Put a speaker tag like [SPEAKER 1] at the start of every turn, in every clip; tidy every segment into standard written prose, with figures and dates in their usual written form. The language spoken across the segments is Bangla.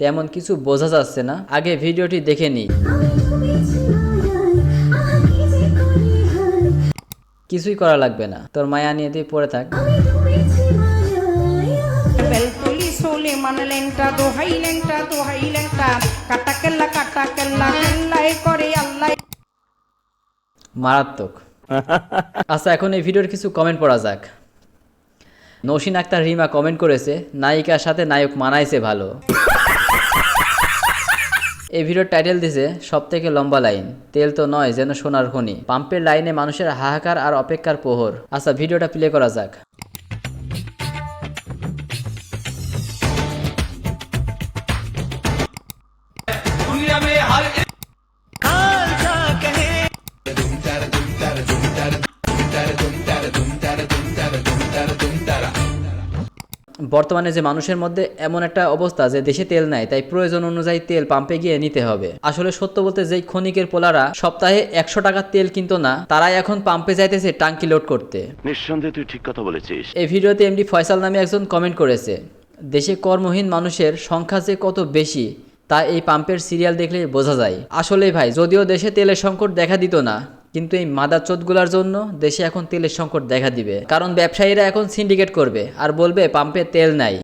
[SPEAKER 1] তেমন কিছু বোঝা যাচ্ছে না, আগে ভিডিওটি দেখে নিই। কিছুই করা লাগবে না, তোর মায়া নিয়ে দিয়ে পড়ে থাক। মারাত্মক। আচ্ছা, এখন এই ভিডিওর কিছু কমেন্ট পড়া যাক। নৌশিন আক্তার রিমা কমেন্ট করেছে, নায়িকার সাথে নায়ক মানাইছে ভালো। এই ভিডিওর টাইটেল দিছে সবথেকে লম্বা লাইন, তেল তো নয় যেন সোনার খনি। পাম্পের লাইনে মানুষের হাহাকার আর অপেক্ষার প্রহর। আচ্ছা, ভিডিওটা প্লে করা যাক। বর্তমানে যে মানুষের মধ্যে এমন একটা অবস্থা যে দেশে তেল নাই, তাই প্রয়োজন অনুযায়ী তেল পাম্পে গিয়ে নিতে হবে। আসলে সত্য বলতে, যেই ক্ষণিকের পোলারা সপ্তাহে 100 টাকার তেল কিনতো না, তারাই এখন পাম্পে যাইতেছে টাঙ্কি লোড করতে।
[SPEAKER 2] নিঃসন্দেহে তুই ঠিক কথা বলেছিস।
[SPEAKER 1] এই ভিডিওতে এমডি ফয়সাল নামে একজন কমেন্ট করেছে, দেশে কর্মহীন মানুষের সংখ্যা যে কত বেশি তা এই পাম্পের সিরিয়াল দেখলে বোঝা যায়। আসলে ভাই, যদিও দেশে তেলের সংকট দেখা দিত না, কিন্তু এই মাদারচোদগুলার জন্য দেশে এখন তেলের সংকট দেখা দিবে। কারণ ব্যবসায়ীরা এখন সিন্ডিকেট করবে আর বলবে পাম্পে তেল নাই।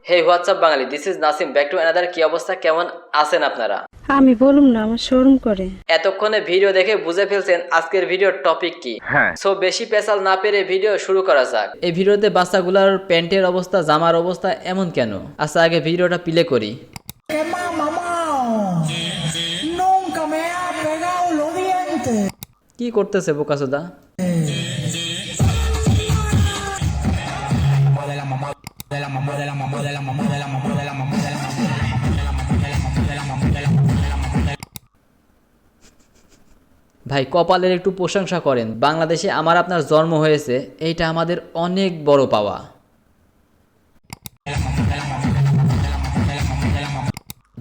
[SPEAKER 1] Hey WhatsApp Bangali, this is Nasim, back to another. কি অবস্থা, কেমন আছেন আপনারা?
[SPEAKER 3] আমি বলুম না, আমার শরম করে।
[SPEAKER 1] এতক্ষণে ভিডিও দেখে বুঝে ফেলছেন আজকের ভিডিওর টপিক কি। সো বেশি পেশাল না পেরে ভিডিও শুরু করা যাক। এই ভিডিওতে বাচ্চাগুলার প্যান্টের অবস্থা, জামার অবস্থা এমন কেন? আচ্ছা, আগে ভিডিওটা প্লে করি। কি করতেছে বোকাচোদা? ভাই, কপালের একটু প্রশংসা করেন। বাংলাদেশে আমার আপনার জন্ম হয়েছে, এইটা আমাদের অনেক বড় পাওয়া।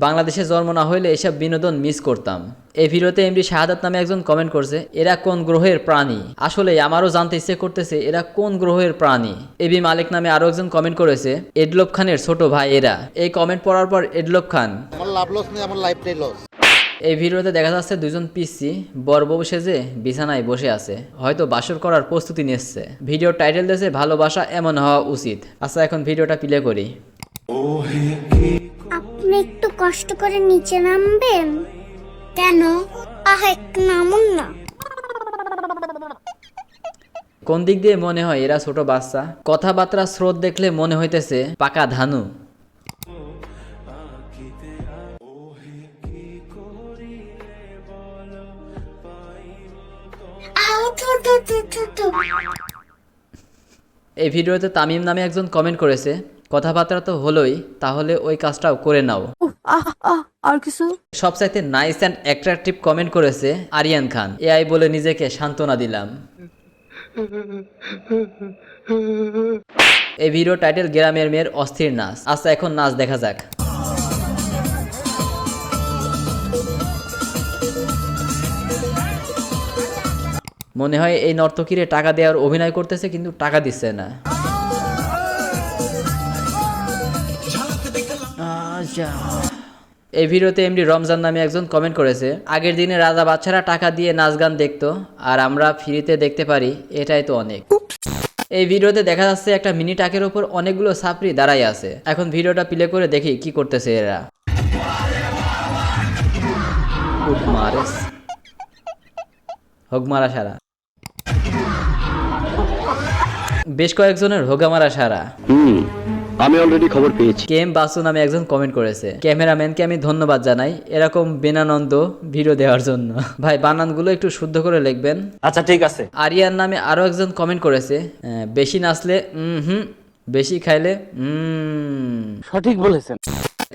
[SPEAKER 1] বাংলাদেশে জন্ম না হইলে এসব বিনোদন মিস করতাম। এই ভিডিওতে এমডি শাহাদাত নামে একজন কমেন্ট করছে, এরা কোন গ্রহের প্রাণী? আসলে আমারও জানতে ইচ্ছে করতেছে এরা কোন গ্রহের প্রাণী। এবি মালিক নামে আরো একজন কমেন্ট করেছে, এডলব খানের ছোট ভাই এরা। এই কমেন্ট পড়ার পর এডলব খান,
[SPEAKER 4] আমার লাভ লস নেই, আমার লাইফটাই লস।
[SPEAKER 1] এই ভিডিওতে দেখা যাচ্ছে দুজন পিসি বরবউ সেজে বিছানায় বসে আছে, হয়তো বাসর করার প্রস্তুতি নিচ্ছে। ভিডিওর টাইটেল দিয়েছে ভালোবাসা এমন হওয়া উচিত। আচ্ছা, এখন ভিডিওটা প্লে করি।
[SPEAKER 5] আপনি একটু কষ্ট করে নিচে নামবেন। কেন? একটু নামুন না।
[SPEAKER 1] কোন দিক দিয়ে মনে হয় এরা ছোট বাচ্চা? কথাবার্তা স্রোত দেখলে মনে হইতেছে পাকা ধানু। এই ভিডিওতে তামিম নামে একজন কমেন্ট করেছে, কথাবার্তা তো হলোই, তাহলে ওই কাজটাও করে নাও।
[SPEAKER 3] আর কিছু?
[SPEAKER 1] সবচাইতে নাইস অ্যান্ড অ্যাট্রাকটিভ কমেন্ট করেছে আরিয়ান খান, এআই বলে নিজেকে সান্ত্বনা দিলাম। এই ভিডিও টাইটেল গ্রামের মেয়ের অস্থির নাচ। আচ্ছা, এখন নাচ দেখা যাক। মনে হয় এই নর্তকীরে টাকা দেওয়ার অভিনয় করতেছে, কিন্তু টাকা দিচ্ছে না। এই ভিডিওতে এমডি রমজান নামে একজন কমেন্ট করেছে, আগের দিনে রাজা বাচ্চারা টাকা দিয়ে নাচ গান দেখতো, আর আমরা ফ্রিতে দেখতে পারি, এটাই তো অনেক। এই ভিডিওতে দেখা যাচ্ছে একটা মিনি টাকের উপর অনেকগুলো ছাপরি দাঁড়াই আছে। এখন ভিডিওটা প্লে করে দেখি কি করতেছে এরা। হোগমারা সারা, বেশ কয়েকজনের হোগামারা সারা।
[SPEAKER 2] আমি অলরেডি খবর পেয়েছি।
[SPEAKER 1] কেম বাসু নামে একজন কমেন্ট করেছে, ক্যামেরাম্যানকে আমি ধন্যবাদ জানাই এরকম বেনানন্দ ভিডিও দেওয়ার জন্য। ভাই, বানানগুলো একটু শুদ্ধ করে লিখবেন।
[SPEAKER 6] আচ্ছা, ঠিক আছে।
[SPEAKER 1] আরিয়ান নামে আরো একজন কমেন্ট করেছে, বেশি নাচলে বেশি খাইলে
[SPEAKER 6] সঠিক বলেছেন।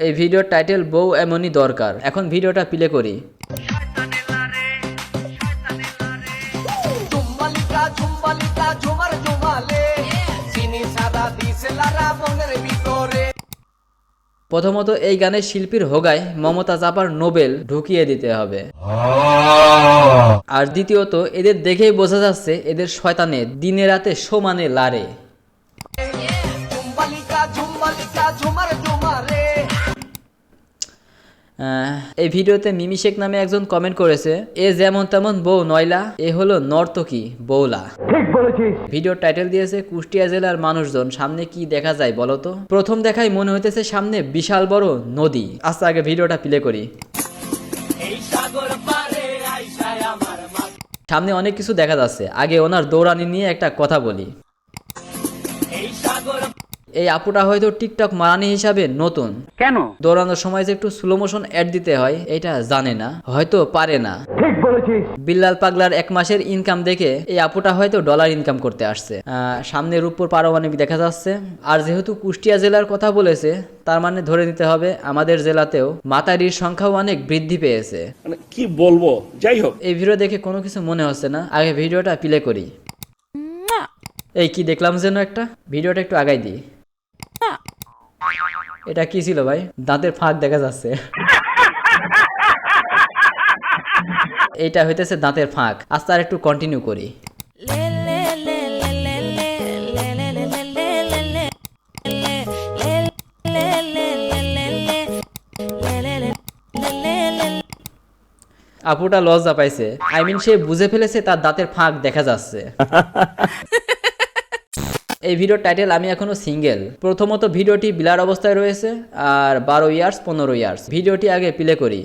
[SPEAKER 1] এই ভিডিওর টাইটেল বউ এমনই দরকার। এখন ভিডিওটা প্লে করি। প্রথমত এই গানের শিল্পীর হোগায় মমতা চাপার নোবেল ঢুকিয়ে দিতে হবে। আর দ্বিতীয়ত, এদের দেখেই বোঝা যাচ্ছে এদের শয়তানে দিনে রাতে সমানে লারে। এই ভিডিওতে মিমি শেখ নামে একজন কমেন্ট করেছে, এ যেমন তেমন বউ নয়লা, এ হলো নর্তকী বৌলা। ঠিক বলেছিস। ভিডিওর টাইটেল দিয়েছে কুষ্টিয়া জেলার মানুষজন, সামনে কি দেখা যায় বলতো? প্রথম দেখায় মনে হইতেছে সামনে বিশাল বড় নদী। আচ্ছা আগে ভিডিওটা প্লে করি। সামনে অনেক কিছু দেখা যাচ্ছে, আগে ওনার দৌড়ানি নিয়ে একটা কথা বলি। এই আপুটা হয়তো টিকটক মারানি হিসাবে নতুন,
[SPEAKER 6] কেন?
[SPEAKER 1] দৌড়ানোর সময় যে একটু স্লো মোশন অ্যাড দিতে হয় এটা জানে না, হয়তো পারে না। ঠিক বলেছিস। বিল্লাল পাগলার 1 মাসের ইনকাম দেখে এই আপুটা হয়তো ডলার ইনকাম করতে আসছে। সামনের উপর পারমাণবিক দেখা যাচ্ছে। আর যেহেতু কুষ্টিয়া জেলার কথা বলেছে, তার মানে ধরে নিতে হবে আমাদের জেলাতেও মাতারির সংখ্যাও অনেক বৃদ্ধি পেয়েছে।
[SPEAKER 7] মানে কি বলবো, যাই হোক।
[SPEAKER 1] এই ভিডিও দেখে কোনো কিছু মনে হচ্ছে না, আগে ভিডিওটা প্লে করি। এই কি দেখলাম যেন একটা, ভিডিওটা একটু আগাই দিই। এটা কি ছিল ভাই? দাঁতের ফাঁক দেখা যাচ্ছে। এইটা হইতেছে দাঁতের ফাঁক। আস্তে আর একটু কন্টিনিউ করি। আপুটা লজ্জা পাইছে, আই মিন সে বুঝে ফেলেছে তার দাঁতের ফাঁক দেখা যাচ্ছে। এই ভিডিওর টাইটেল আমি এখনো সিঙ্গেল। প্রথমত ভিডিওটি বিলার অবস্থায় রয়েছে, আর 12 ইয়ার্স 15 ইয়ার্স। ভিডিওটি আগে প্লে করি।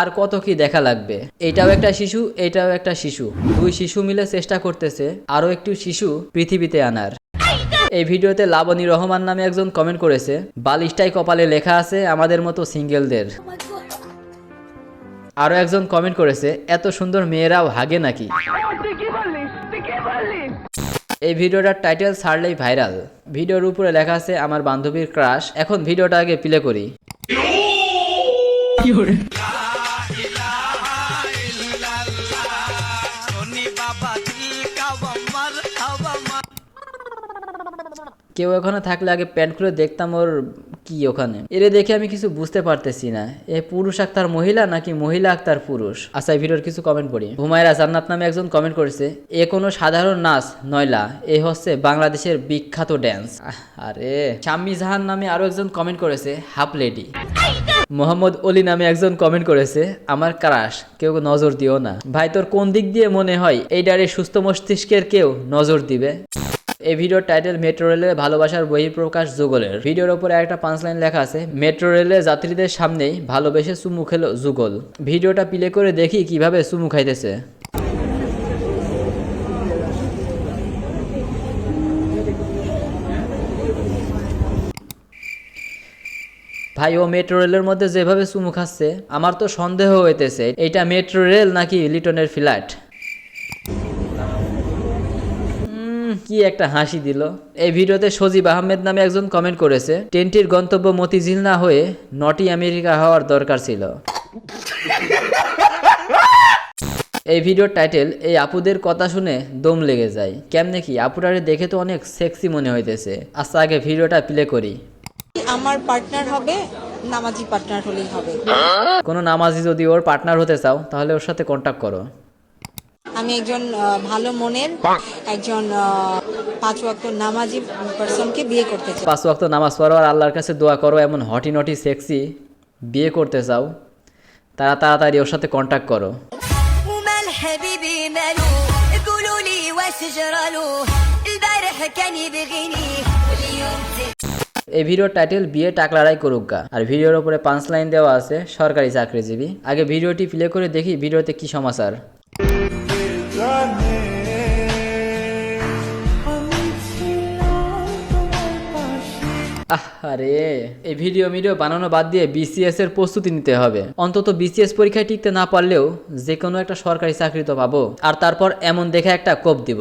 [SPEAKER 1] আর কত কি দেখা লাগবে? এটাও একটা শিশু, এটাও একটা শিশু, 2 শিশু মিলে চেষ্টা করতেছে আরো একটু শিশু পৃথিবীতে আনার। এই ভিডিওতে লাবণী রহমান নামে একজন কমেন্ট করেছে, বালিশটাই কপালে লেখা আছে আমাদের মতো সিঙ্গেলদের। আরো একজন কমেন্ট করেছে, এত সুন্দর মেয়েরাও হাগে নাকি? এই ভিডিওটার টাইটেল ছাড়লেই ভাইরাল। ভিডিওর উপরে লেখা আছে আমার বান্ধবীর ক্রাশ। এখন ভিডিওটা আগে প্লে করি। কেউ ওখানে থাকলে আগে প্যান্ট খুলে দেখতাম ওর কি ওখানে। এরে দেখে আমি কিছু বুঝতে পারতেছি না, এ পুরুষ আক্তার মহিলা নাকি মহিলা আক্তার পুরুষ। আচ্ছা এই ভিডিওর কিছু কমেন্ট পড়ি। হুমায়রা জান্নাত নামে একজন কমেন্ট করেছে, এ কোনো সাধারণ নাচ নয়লা, এ হচ্ছে বাংলাদেশের বিখ্যাত ড্যান্স। আরে শাম্মী জাহান নামে আরো একজন কমেন্ট করেছে, হাফ লেডি। মোহাম্মদ অলি নামে একজন কমেন্ট করেছে, আমার ক্রাশ, কেউ নজর দিও না। ভাই তোর কোন দিক দিয়ে মনে হয় এইটারে সুস্থ মস্তিষ্কের কেউ নজর দিবে? এই ভিডিওর টাইটেল মেট্রো রেলের ভালোবাসার বহিঃপ্রকাশ যুগলের। ভিডিওর উপরে একটা 5 লাইন লেখা আছে, মেট্রো রেলে যাত্রীদের সামনেই ভালোবেসে চুমু খেলো যুগল। ভিডিওটা প্লে করে দেখি কিভাবে চুমু খাইতেছে। ভাই ও মেট্রো রেলের মধ্যে যেভাবে চুমু খাচ্ছে, আমার তো সন্দেহ হইতেছে এটা মেট্রো রেল নাকি লিটনের ফ্ল্যাট। কি একটা হাসি দিল। এই ভিডিওতে সজীব আহমেদ নামে একজন কমেন্ট করেছে, ট্রেনটির গন্তব্য মতিঝিল না হয়ে নটি আমেরিকা হওয়ার দরকার ছিল। এই ভিডিওর টাইটেল, এই আপুদের কথা শুনে দম লেগে যায়। কেমনে কি আপুটারে দেখে তো অনেক সেক্সি মনে হইতেছে। আচ্ছা আগে ভিডিওটা প্লে করি।
[SPEAKER 8] আমার পার্টনার হবে নামাজি পার্টনার হলেই হবে।
[SPEAKER 1] কোনো নামাজি যদি ওর পার্টনার হতে চাও তাহলে ওর সাথে কন্ট্যাক্ট করো।
[SPEAKER 8] আমি একজন ভালো মনের একজন 5 ওয়াক্ত নামাজি পারসনকে বিয়ে করতে চাই।
[SPEAKER 1] 5 ওয়াক্ত নামাজ পড়ো আর আল্লাহর কাছে দোয়া করো, এমন হটি নটি সেক্সি বিয়ে করতে চাও, তারা তাড়াতাড়ি ওর সাথে কন্ট্যাক্ট করো। এই ভিডিওর টাইটেল বিয়ে টাকলারাই করুগা। আর ভিডিওর উপরে 5 লাইন দেওয়া আছে সরকারি চাকরিজীবী। আগে ভিডিওটি প্লে করে দেখি ভিডিওতে কি সমাচার। আরে এই ভিডিও বানানো বাদ দিয়ে বিসিএস এর প্রস্তুতি নিতে হবে। অন্তত বিসিএস পরীক্ষায় টিকতে না পারলেও যে কোনো একটা সরকারি চাকরি তো পাবো। আর তারপর এমন দেখে একটা কোপ দিব।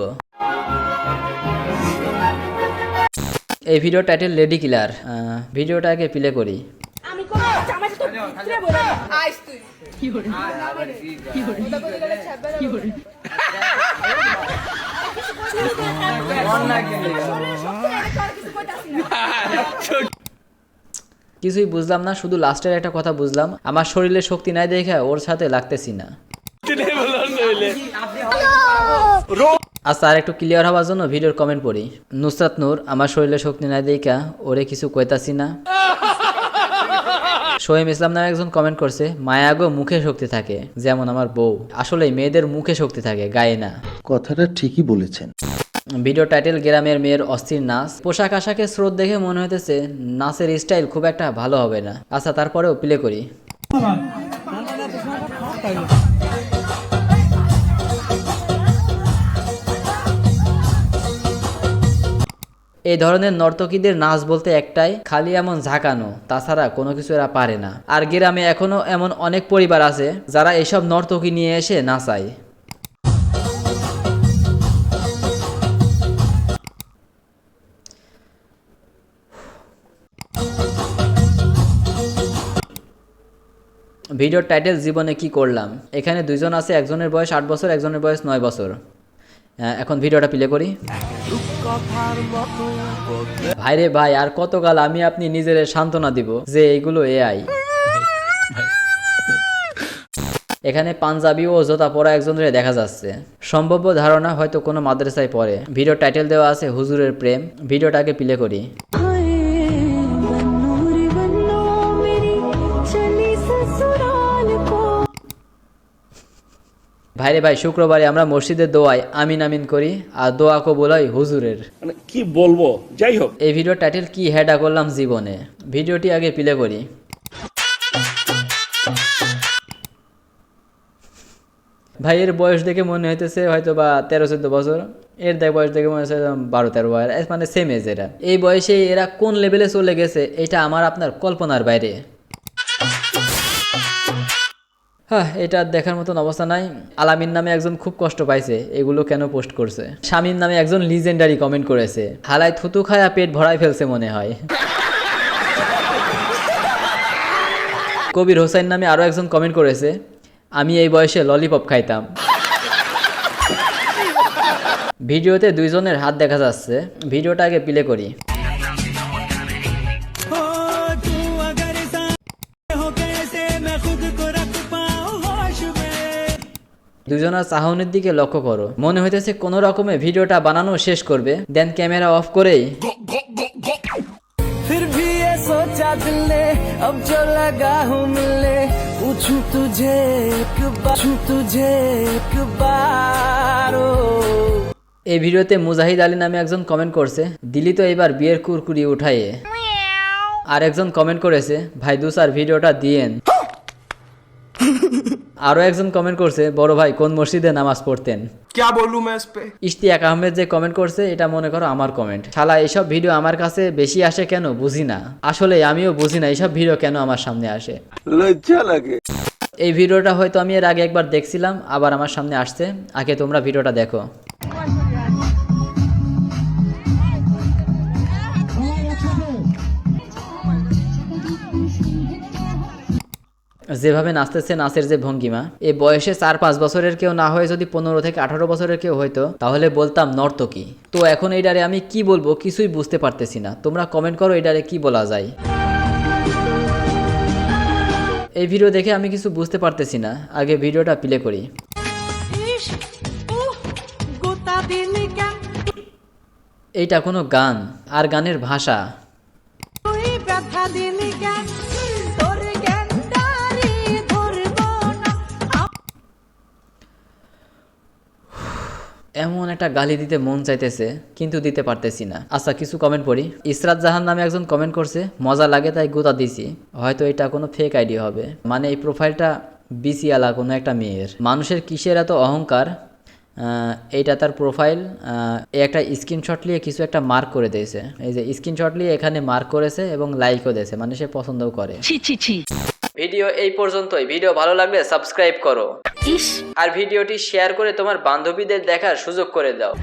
[SPEAKER 1] এই ভিডিও টাইটেল লেডি কিলার। ভিডিওটা আগে প্লে করি। কিছুই বুঝলাম না, শুধু লাস্টের একটা কথা বুঝলাম, আমার শরীরে শক্তি নাই দেখে ওর সাথে লাগতেছি না। আচ্ছা, আর একটু ক্লিয়ার হওয়ার জন্য ভিডিওর কমেন্ট পড়ি। নুসরাত নূর, আমার শরীরে শক্তি নাই দেইকা ওরে কিছু কইতাছি না। সোহেম ইসলাম নামে একজন কমেন্ট করছে, মায়াগো মুখে শক্তি থাকে যেমন আমার বউ। আসলে মেয়েদের মুখে শক্তি থাকে, গায়ে না।
[SPEAKER 9] কথাটা ঠিকই বলেছেন।
[SPEAKER 1] ভিডিও টাইটেল, গ্রামের মেয়ের অস্থির নাচ। পোশাক আশাকের স্রোত দেখে মনে হইতেছে নাচের স্টাইল খুব একটা ভালো হবে না। আচ্ছা, তারপরেও প্লে করি। এই ধরনের নর্তকীদের নাচ বলতে একটাই, খালি এমন ঝাঁকানো, তাছাড়া কোনো কিছু এরা পারে না। আর গ্রামে এখনো এমন অনেক পরিবার আছে যারা এইসব নর্তকী নিয়ে এসে নাচায়। ভিডিওর টাইটেল, জীবনে কি করলাম। এখানে দুইজন আছে, একজনের বয়স 8 বছর, একজনের বয়স 9 বছর। এখন ভিডিওটা প্লে করি। ভাইরে ভাই, আর কতকাল আমি আপনি নিজের সান্ত্বনা দিব যে এইগুলো এআই। এখানে পাঞ্জাবি ও জোতা পরা একজনের দেখা যাচ্ছে, সম্ভাব্য ধারণা হয়তো কোনো মাদ্রাসায় পড়ে। ভিডিও টাইটেল দেওয়া আছে হুজুরের প্রেম। ভিডিওটাকে প্লে করি। ভাইরে ভাই, শুক্রবারে আমরা মসজিদের দোয়ায় আমিন আমিন করি, আর দোয়া কবুল হয় হুজুরের।
[SPEAKER 7] মানে কি বলবো, যাই হোক।
[SPEAKER 1] এই ভিডিও টাইটেল, কি হেডা করলাম জীবনে। ভিডিওটি আগে প্লে করি। ভাইয়ের বয়স দেখে মনে হইতেছে হয়তো বা 13-14 বছর, এর দেখ বয়স দেখে মনে হচ্ছে 12-13 বছর, মানে সেম এজ। এরা এই বয়সে এরা কোন লেভেলে চলে গেছে এটা আমার আপনার কল্পনার বাইরে। হ্যাঁ, এটা দেখার মতন অবস্থা নাই। আলামিন নামে একজন খুব কষ্ট পাইছে, এগুলো কেন পোস্ট করছে। শামীম নামে একজন লিজেন্ডারি কমেন্ট করেছে, হালাই থুতু খায়া পেট ভরাই ফেলছে মনে হয়। কবির হোসেন নামে আরো একজন কমেন্ট করেছে, আমি এই বয়সে ললিপপ খাইতাম। ভিডিওতে দুইজনের হাত দেখা যাচ্ছে। ভিডিওটা আগে প্লে করি। দুজনের চাহনির দিকে লক্ষ্য করো, মনে হইতেছে কোনো রকমে ভিডিওটা বানানো শেষ করবে, দেন ক্যামেরা অফ করেই এই ভিডিওতে মুজাহিদ আলী নামে একজন কমেন্ট করছে, দিলি তো এবার বিয়ের কুরকুরি উঠাইয়ে। আর একজন কমেন্ট করেছে, ভাই দুসার ভিডিওটা দিয়েন। আরো একজন কমেন্ট করছে, বড় ভাই কোন মসজিদে নামাজ পড়তেন। ইশতিয়াক আহমেদ যে কমেন্ট করছে, এটা মনে করো আমার কমেন্ট। শালা এইসব ভিডিও আমার কাছে বেশি আসে কেন বুঝি না। আসলে আমিও বুঝি না এইসব ভিডিও কেন আমার সামনে আসে, লজ্জা লাগে। এই ভিডিওটা হয়তো আমি এর আগে একবার দেখছিলাম, আবার আমার সামনে আসছে। আগে তোমরা ভিডিওটা দেখো। যেভাবে নাচতেছে, নাচের যে ভঙ্গিমা, এই বয়সে 4-5 বছরের কেউ না হয়ে যদি 15 থেকে 18 বছরের কেউ হয়তো, তাহলে বলতাম নর্তকী। তো এখন এইটারে আমি কি বলবো কিছুই বুঝতে পারতেছি না। তোমরা কমেন্ট করো এইটারে কি বলা যায়। এই ভিডিও দেখে আমি কিছু বুঝতে পারতেছি না। আগে ভিডিওটা প্লে করি। এইটা কোনো গান আর গানের ভাষা। এমন একটা গালি দিতে মন চাইতেছে, কিন্তু দিতে পারতেছি না। আচ্ছা, কিছু কমেন্ট পড়ি। ইসরাত জাহান নামে একজন কমেন্ট করছে, মজা লাগে তাই গোতা দিছি। হয়তো এটা কোনো ফেক আইডি হবে, মানে এই প্রোফাইলটা বিসিয়ালা কোনো একটা মেয়ের। মানুষের কিসের এত অহংকার। এইটা তার প্রোফাইল। একটা স্ক্রিনশট নিয়ে কিছু একটা মার্ক করে দিয়েছে। এই যে স্ক্রিনশট নিয়ে এখানে মার্ক করেছে এবং লাইকও দিয়েছে, মানে সে পছন্দও করে। ভিডিও এই পর্যন্তই। ভিডিও ভালো লাগলে সাবস্ক্রাইব করো আর ভিডিওটি শেয়ার করে তোমার বান্ধবীদের দেখার সুযোগ করে দাও।